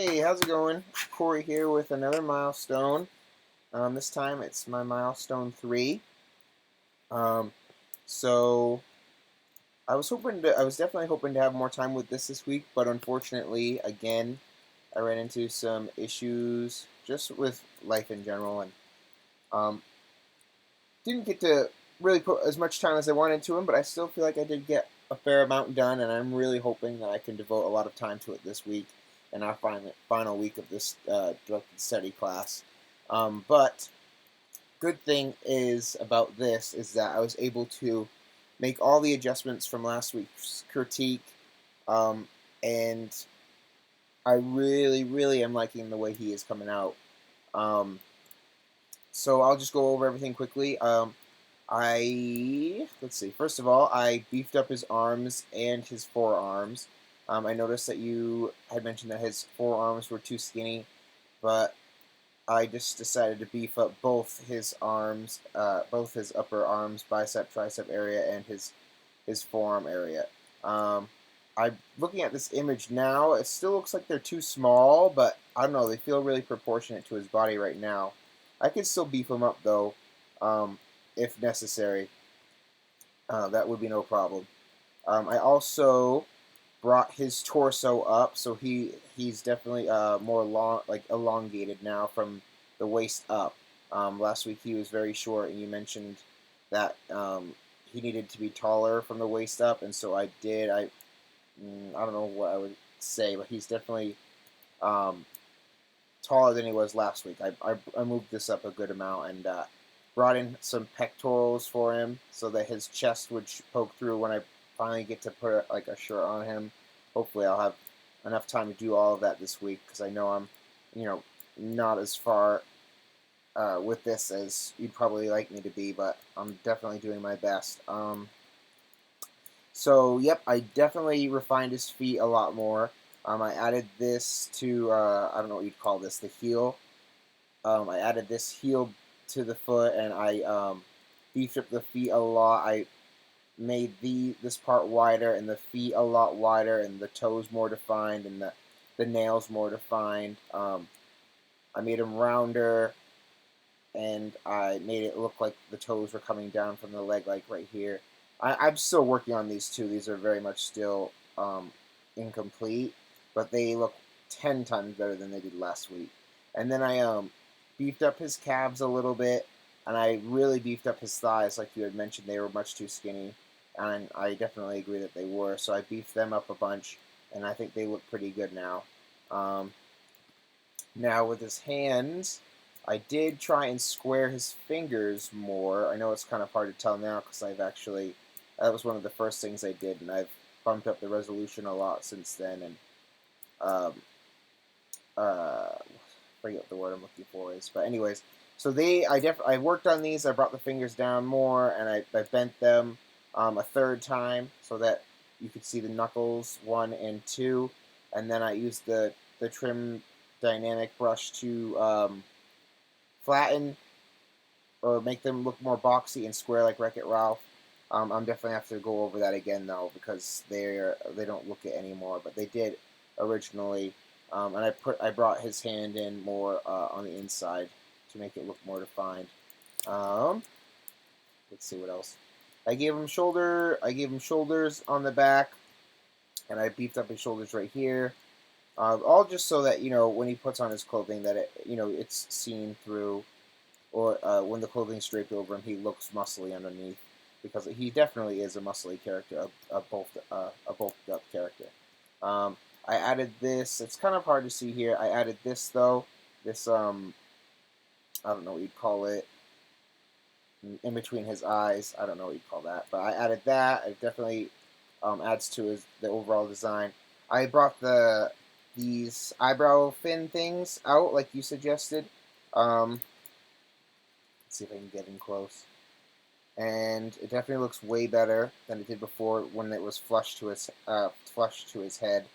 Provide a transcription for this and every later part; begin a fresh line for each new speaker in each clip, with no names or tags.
Hey, how's it going? Corey here with another milestone. This time it's my milestone 3. Um, so I was definitely hoping to have more time with this week, but unfortunately, again, I ran into some issues just with life in general, and um, didn't get to really put as much time as I wanted to him. But I still feel like I did get a fair amount done, and I'm really hoping that I can devote a lot of time to it this week and our final week of this directed study class. But good thing is about this is that I was able to make all the adjustments from last week's critique, um, and I really, really am liking the way he is coming out. Um, so I'll just go over everything quickly. Let's see. First of all, I beefed up his arms and his forearms. I noticed that you had mentioned that his forearms were too skinny, but I just decided to beef up both his arms, both his upper arms, bicep, tricep area, and his forearm area. Um, I'm looking at this image now. It still looks like they're too small, but I don't know. They feel really proportionate to his body right now. I could still beef him up though, um, if necessary. That would be no problem. I also brought his torso up, so he's definitely more long, like elongated now from the waist up. Last week he was very short, and you mentioned that he needed to be taller from the waist up, and so I did. I don't know what I would say, but he's definitely um, taller than he was last week. I moved this up a good amount and brought in some pectorals for him so that his chest would poke through when I finally get to put like a shirt on him. Hopefully, I'll have enough time to do all of that this week because I know I'm, you know, not as far with this as you'd probably like me to be, but I'm definitely doing my best. So, yep, I definitely refined his feet a lot more. I added this to, I don't know what you'd call this, the heel. I added this heel to the foot, and I beefed up the feet a lot. I made this part wider, and the feet a lot wider, and the toes more defined, and the nails more defined. I made them rounder, and I made it look like the toes were coming down from the leg, like right here. I'm still working on these too. These are very much still incomplete, but they look 10 times better than they did last week. And then I beefed up his calves a little bit, and I really beefed up his thighs, like you had mentioned. They were much too skinny, and I definitely agree that they were. So I beefed them up a bunch, and I think they look pretty good now. Um, Now with his hands, I did try and square his fingers more. I know it's kind of hard to tell now because that was one of the first things I did, and I've bumped up the resolution a lot since then. And um, I forget what the word I'm looking for is, but anyways, so I worked on these. I brought the fingers down more, and I bent them a third time so that you could see the knuckles 1 and 2, and then I used the trim dynamic brush to flatten or make them look more boxy and square like Wreck-It Ralph. I'm definitely have to go over that again though because they don't look it anymore, but they did originally. And I brought his hand in more on the inside to make it look more defined. Um, let's see what else. I gave him shoulders on the back, and I beefed up his shoulders right here. All just so that when he puts on his clothing, that it's seen through, or when the clothing's draped over him, he looks muscly underneath because he definitely is a muscly character, a bulked up character. I added this. It's kind of hard to see here. I added this though. This I don't know what you'd call it. In between his eyes, I don't know what you'd call that, but I added that. It definitely adds to the overall design. I brought these eyebrow fin things out like you suggested. Let's see if I can get in close. And it definitely looks way better than it did before when it was flush to his head.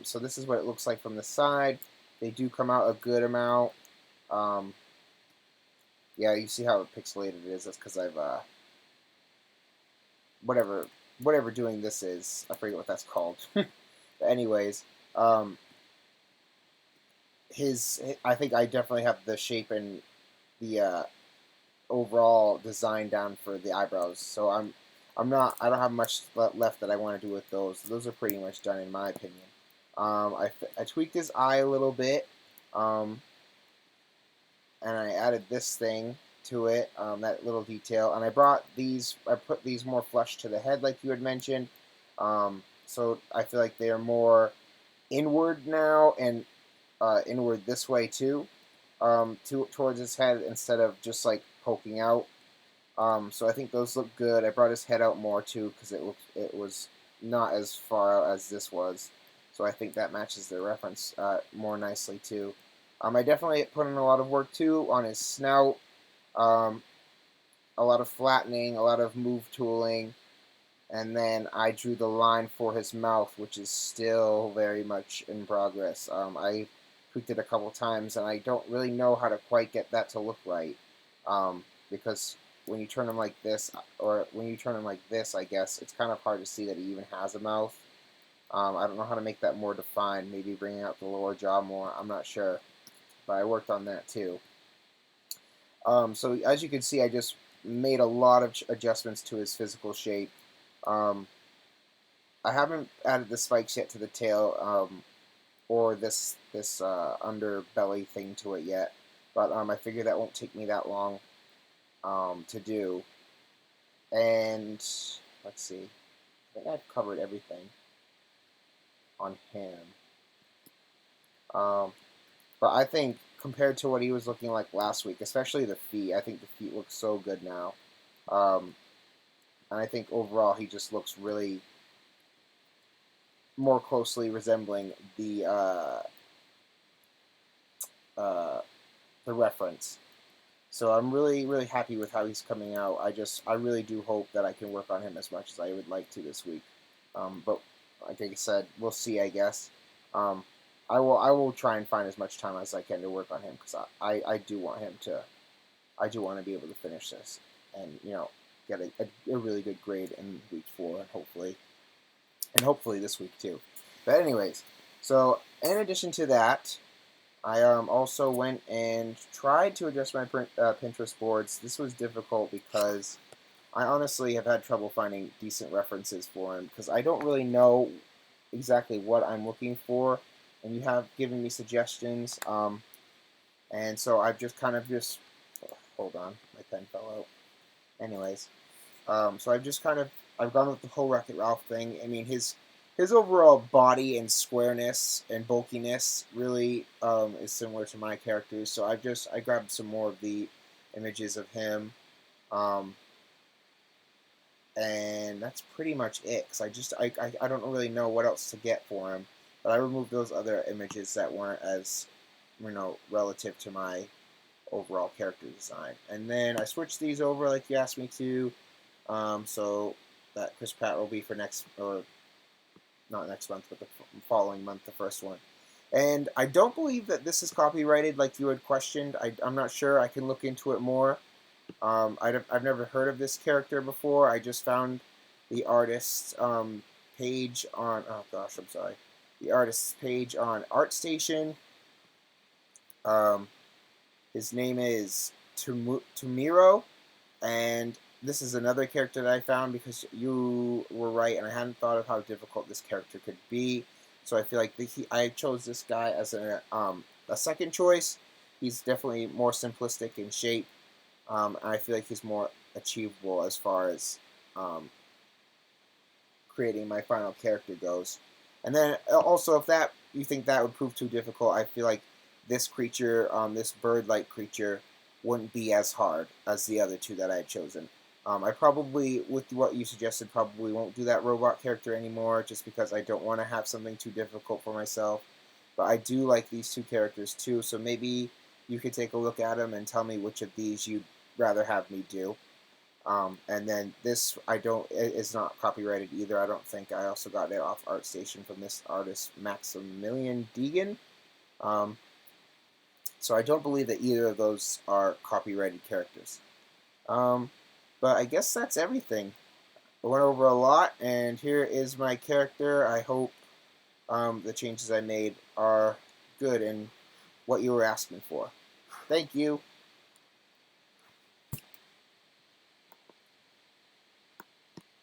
So this is what it looks like from the side. They do come out a good amount. Um, yeah, you see how pixelated it is. That's because I've whatever doing this is. I forget what that's called. But anyways, um, I think I definitely have the shape and the overall design down for the eyebrows. So I don't have much left that I want to do with those. Those are pretty much done in my opinion. I tweaked his eye a little bit, um, and I added this thing to it, that little detail. And I put these more flush to the head, like you had mentioned. So I feel like they are more inward now, and inward this way too, towards his head instead of just like poking out. So I think those look good. I brought his head out more too because it was not as far out as this was. So I think that matches the reference more nicely too. I definitely put in a lot of work too on his snout. Um, a lot of flattening, a lot of move tooling, and then I drew the line for his mouth, which is still very much in progress. I tweaked it a couple times, and I don't really know how to quite get that to look right, because when you turn him like this, or when you turn him like this, I guess it's kind of hard to see that he even has a mouth. I don't know how to make that more defined. Maybe bringing out the lower jaw more. I'm not sure, but I worked on that too. So as you can see, I just made a lot of adjustments to his physical shape. Um, I haven't added the spikes yet to the tail, or this underbelly thing to it yet, but I figure that won't take me that long to do. And let's see, I think I've covered everything on him. Um, but I think compared to what he was looking like last week, especially the feet, I think the feet look so good now. Um, and I think overall he just looks really more closely resembling uh, the reference. So I'm really, really happy with how he's coming out. I really do hope that I can work on him as much as I would like to this week. But like I said, we'll see. I guess um, I will try and find as much time as I can to work on him because I do want him to. I do want to be able to finish this and get a really good grade in week 4 and hopefully this week too. But anyways, so in addition to that, I also went and tried to adjust my Pinterest boards. This was difficult because I honestly have had trouble finding decent references for him because I don't really know exactly what I'm looking for, and you have given me suggestions. And so I've just kind of just hold on, my pen fell out. Anyways, so I've gone with the whole Wreck-It Ralph thing. I mean his overall body and squareness and bulkiness really is similar to my characters. So I grabbed some more of the images of him, um, and that's pretty much it. Cause I don't really know what else to get for him, but I removed those other images that weren't as relative to my overall character design. And then I switched these over like you asked me to, so that Chris Pratt will be for next, or not next month, but the following month, the first one. And I don't believe that this is copyrighted like you had questioned. I'm not sure. I can look into it more. I've never heard of this character before. I just found the artist's page on, oh gosh, I'm sorry. The artist's page on ArtStation. Um, his name is Tumiro, and this is another character that I found because you were right, and I hadn't thought of how difficult this character could be. So I feel like I chose this guy as a second choice. He's definitely more simplistic in shape, and I feel like he's more achievable as far as creating my final character goes. And then also, if that you think that would prove too difficult, I feel like this creature, this bird-like creature, wouldn't be as hard as the other two that I had chosen. I probably, with what you suggested, probably won't do that robot character anymore, just because I don't want to have something too difficult for myself. But I do like these two characters too, so maybe you could take a look at them and tell me which of these you'd rather have me do. And then this is not copyrighted either. I don't think. I also got it off ArtStation from this artist Maximilian Deegan. Um, so I don't believe that either of those are copyrighted characters. Um, but I guess that's everything. I went over a lot, and here is my character. I hope the changes I made are good and what you were asking for. Thank you.